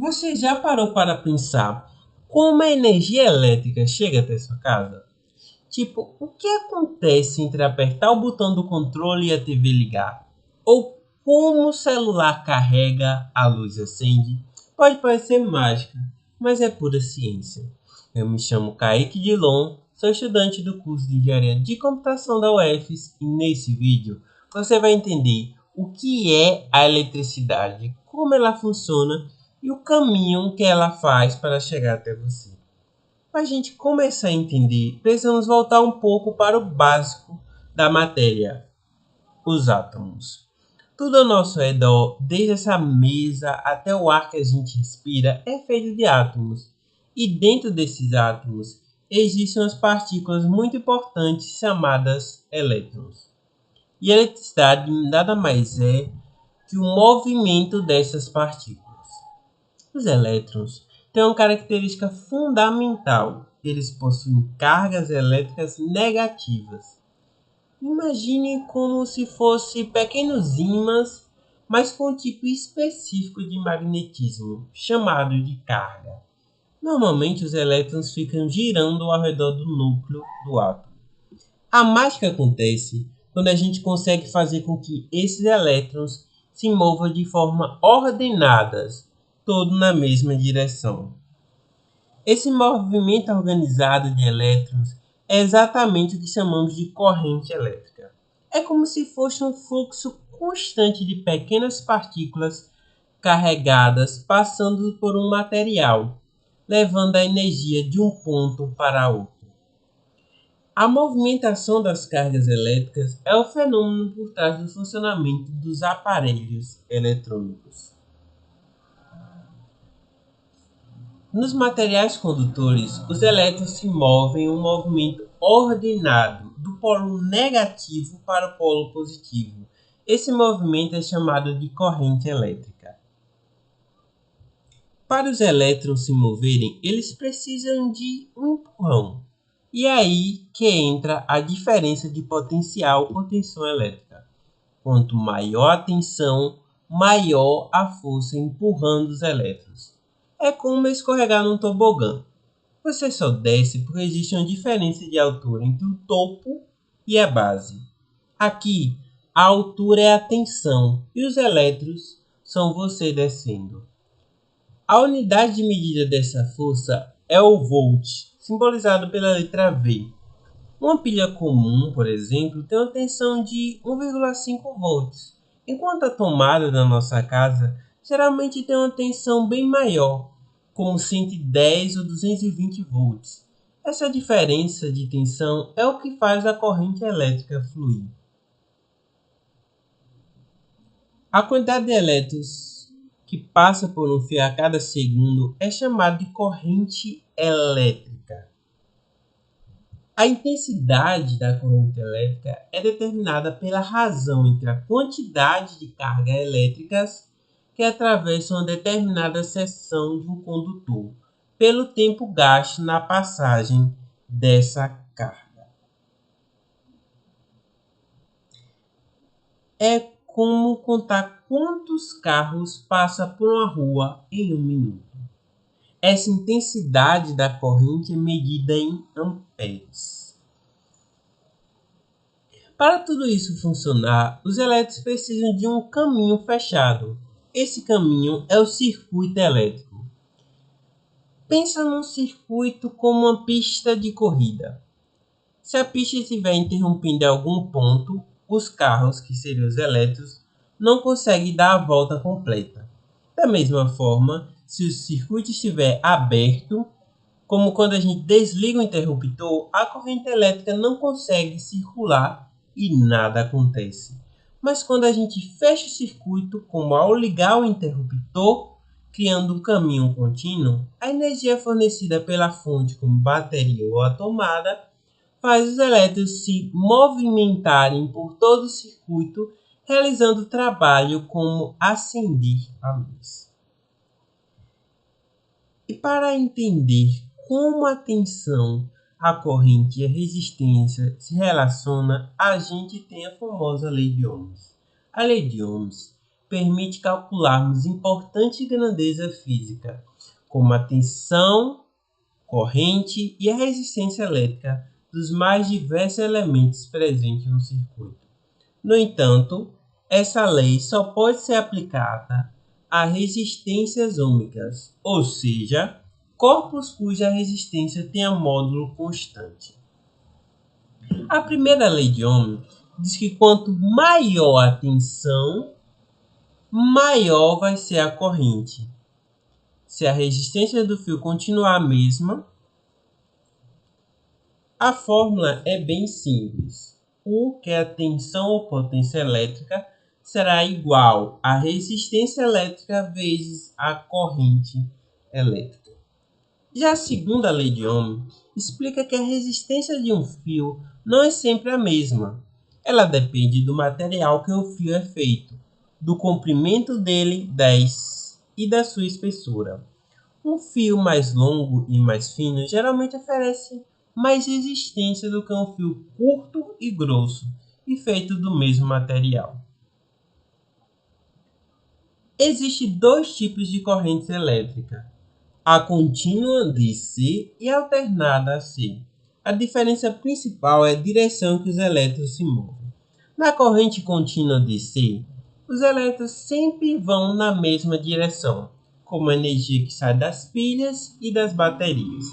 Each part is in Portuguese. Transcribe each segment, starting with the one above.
Você já parou para pensar como a energia elétrica chega até sua casa? Tipo, o que acontece entre apertar o botão do controle e a TV ligar? Ou como o celular carrega, a luz acende? Pode parecer mágica, mas é pura ciência. Eu me chamo Kaique Dilon, sou estudante do curso de Engenharia de Computação da UFES e nesse vídeo você vai entender o que é a eletricidade, como ela funciona e o caminho que ela faz para chegar até você. Para a gente começar a entender, precisamos voltar um pouco para o básico da matéria, os átomos. Tudo ao nosso redor, desde essa mesa até o ar que a gente respira, é feito de átomos. E dentro desses átomos existem as partículas muito importantes chamadas elétrons. E a eletricidade nada mais é que o movimento dessas partículas. Os elétrons têm uma característica fundamental: eles possuem cargas elétricas negativas. Imagine como se fossem pequenos ímãs, mas com um tipo específico de magnetismo, chamado de carga. Normalmente os elétrons ficam girando ao redor do núcleo do átomo. A mágica acontece quando a gente consegue fazer com que esses elétrons se movam de forma ordenadas, todo na mesma direção. Esse movimento organizado de elétrons é exatamente o que chamamos de corrente elétrica. É como se fosse um fluxo constante de pequenas partículas carregadas passando por um material, levando a energia de um ponto para outro. A movimentação das cargas elétricas é o fenômeno por trás do funcionamento dos aparelhos eletrônicos. Nos materiais condutores, os elétrons se movem em um movimento ordenado do polo negativo para o polo positivo. Esse movimento é chamado de corrente elétrica. Para os elétrons se moverem, eles precisam de um empurrão. E é aí que entra a diferença de potencial por tensão elétrica. Quanto maior a tensão, maior a força empurrando os elétrons. É como escorregar num tobogã. Você só desce porque existe uma diferença de altura entre o topo e a base. Aqui, a altura é a tensão e os elétrons são você descendo. A unidade de medida dessa força é o volt, simbolizado pela letra V. Uma pilha comum, por exemplo, tem uma tensão de 1,5 volts, enquanto a tomada da nossa casa geralmente tem uma tensão bem maior, como 110 ou 220 volts. Essa diferença de tensão é o que faz a corrente elétrica fluir. A quantidade de elétrons que passa por um fio a cada segundo é chamada de corrente elétrica. A intensidade da corrente elétrica é determinada pela razão entre a quantidade de cargas elétricas que atravessam uma determinada seção de um condutor, pelo tempo gasto na passagem dessa carga. É como contar quantos carros passam por uma rua em um minuto. Essa intensidade da corrente é medida em amperes. Para tudo isso funcionar, os elétrons precisam de um caminho fechado. Esse caminho é o circuito elétrico. Pensa num circuito como uma pista de corrida. Se a pista estiver interrompida em algum ponto, os carros, que seriam os elétrons, não conseguem dar a volta completa. Da mesma forma, se o circuito estiver aberto, como quando a gente desliga o interruptor, a corrente elétrica não consegue circular e nada acontece. Mas quando a gente fecha o circuito, como ao ligar o interruptor, criando um caminho contínuo, a energia fornecida pela fonte como bateria ou a tomada faz os elétrons se movimentarem por todo o circuito, realizando o trabalho como acender a luz. E para entender como a tensão, a corrente e a resistência se relacionam, a gente tem a famosa lei de Ohms. A lei de Ohms permite calcularmos importante grandeza física, como a tensão, corrente e a resistência elétrica dos mais diversos elementos presentes no circuito. No entanto, essa lei só pode ser aplicada a resistências ômicas, ou seja, corpos cuja resistência tenha módulo constante. A primeira lei de Ohm diz que quanto maior a tensão, maior vai ser a corrente. Se a resistência do fio continuar a mesma, a fórmula é bem simples. U, que é a tensão ou potência elétrica, será igual à resistência elétrica vezes a corrente elétrica. Já a segunda lei de Ohm explica que a resistência de um fio não é sempre a mesma. Ela depende do material que o fio é feito, do comprimento dele e da sua espessura. Um fio mais longo e mais fino geralmente oferece mais resistência do que um fio curto e grosso e feito do mesmo material. Existem dois tipos de corrente elétrica: a contínua DC e a alternada AC. A diferença principal é a direção que os elétrons se movem. Na corrente contínua DC, os elétrons sempre vão na mesma direção, como a energia que sai das pilhas e das baterias.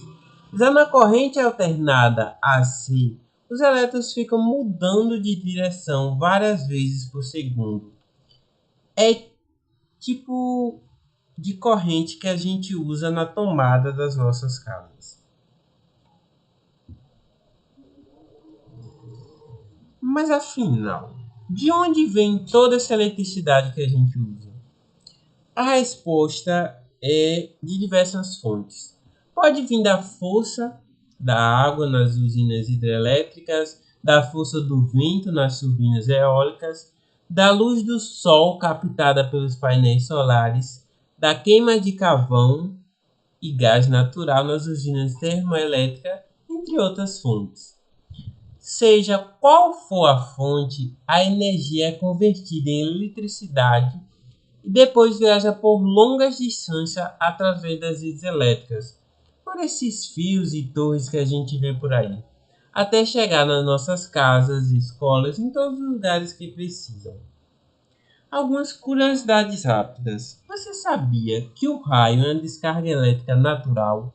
Já na corrente alternada AC, os elétrons ficam mudando de direção várias vezes por segundo. É tipo de corrente que a gente usa na tomada das nossas casas. Mas afinal, de onde vem toda essa eletricidade que a gente usa? A resposta é de diversas fontes. Pode vir da força da água nas usinas hidrelétricas, da força do vento nas turbinas eólicas, da luz do sol captada pelos painéis solares, da queima de carvão e gás natural nas usinas termoelétricas, entre outras fontes. Seja qual for a fonte, a energia é convertida em eletricidade e depois viaja por longas distâncias através das redes elétricas, por esses fios e torres que a gente vê por aí, até chegar nas nossas casas, escolas, em todos os lugares que precisam. Algumas curiosidades rápidas. Você sabia que o raio é uma descarga elétrica natural?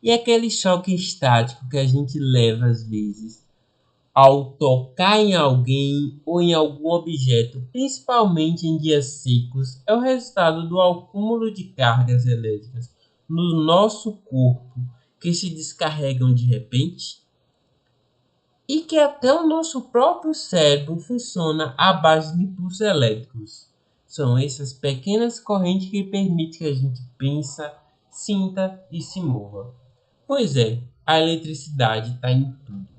E aquele choque estático que a gente leva às vezes ao tocar em alguém ou em algum objeto, principalmente em dias secos, é o resultado do acúmulo de cargas elétricas no nosso corpo que se descarregam de repente? E que até o nosso próprio cérebro funciona à base de impulsos elétricos. São essas pequenas correntes que permitem que a gente pense, sinta e se mova. Pois é, a eletricidade está em tudo.